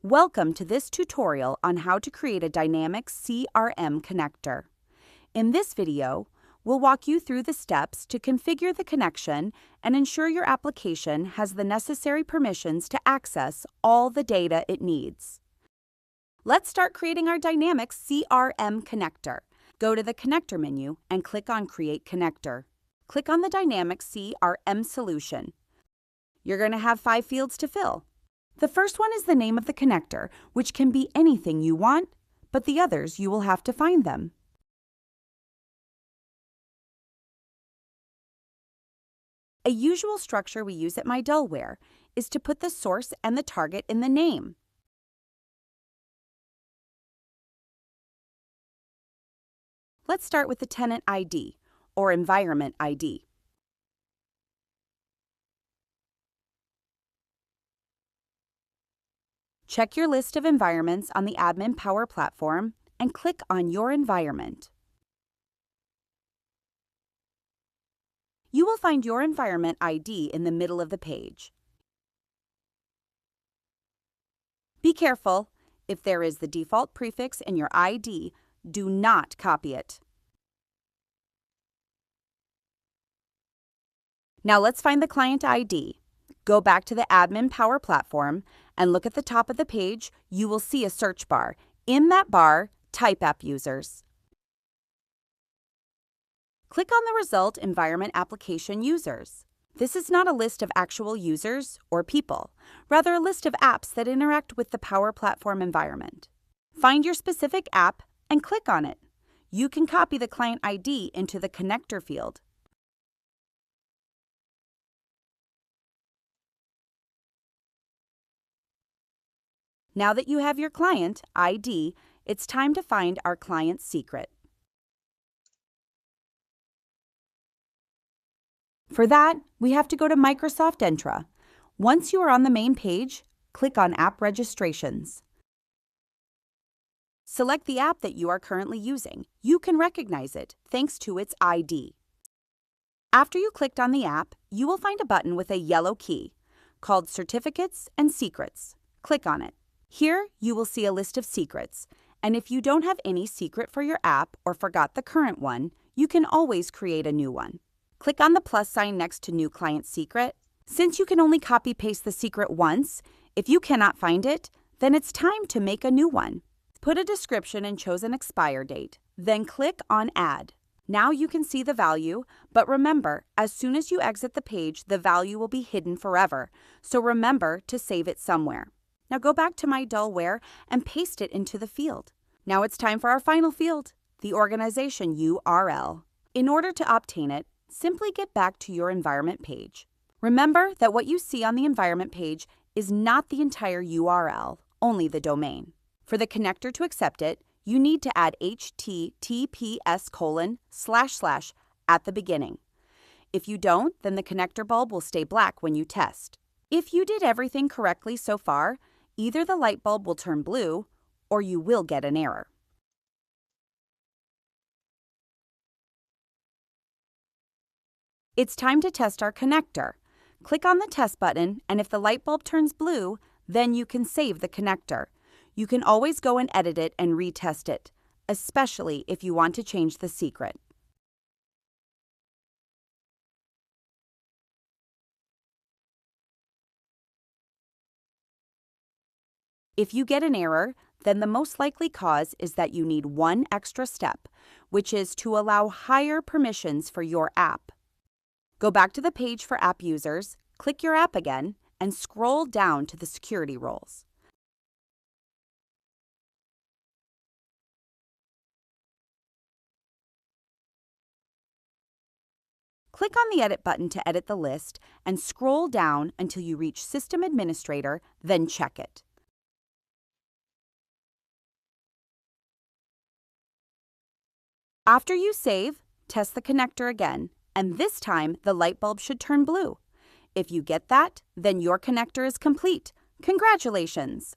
Welcome to this tutorial on how to create a dynamic CRM connector. In this video, we'll walk you through the steps to configure the connection and ensure your application has the necessary permissions to access all the data it needs. Let's start creating our dynamic CRM connector. Go to the Connector menu and click on Create Connector. Click on the Dynamic CRM solution. You're going to have 5 fields to fill. The first one is the name of the connector, which can be anything you want, but the others you will have to find them. A usual structure we use at Myddleware is to put the source and the target in the name. Let's start with the tenant ID, or environment ID. Check your list of environments on the Admin Power platform and click on your environment. You will find your environment ID in the middle of the page. Be careful. If there is the default prefix in your ID, do not copy it. Now let's find the client ID. Go back to the Admin Power platform and look at the top of the page. You will see a search bar. In that bar, type app users. Click on the result Environment Application Users. This is not a list of actual users or people, rather a list of apps that interact with the Power Platform environment. Find your specific app and click on it. You can copy the client ID into the connector field. Now that you have your client ID, it's time to find our client's secret. For that, we have to go to Microsoft Entra. Once you are on the main page, click on App Registrations. Select the app that you are currently using. You can recognize it thanks to its ID. After you clicked on the app, you will find a button with a yellow key called Certificates and Secrets. Click on it. Here, you will see a list of secrets, and if you don't have any secret for your app or forgot the current one, you can always create a new one. Click on the plus sign next to New Client Secret. Since you can only copy-paste the secret once, if you cannot find it, then it's time to make a new one. Put a description and choose an expire date, then click on Add. Now you can see the value, but remember, as soon as you exit the page, the value will be hidden forever, so remember to save it somewhere. Now go back to Myddleware and paste it into the field. Now it's time for our final field, the organization URL. In order to obtain it, simply get back to your environment page. Remember that what you see on the environment page is not the entire URL, only the domain. For the connector to accept it, you need to add https:// at the beginning. If you don't, then the connector bulb will stay black when you test. If you did everything correctly so far, either the light bulb will turn blue or you will get an error. It's time to test our connector. Click on the Test button, and if the light bulb turns blue, then you can save the connector. You can always go and edit it and retest it, especially if you want to change the secret. If you get an error, then the most likely cause is that you need one extra step, which is to allow higher permissions for your app. Go back to the page for app users, click your app again, and scroll down to the security roles. Click on the Edit button to edit the list and scroll down until you reach System Administrator, then check it. After you save, test the connector again, and this time the light bulb should turn blue. If you get that, then your connector is complete. Congratulations!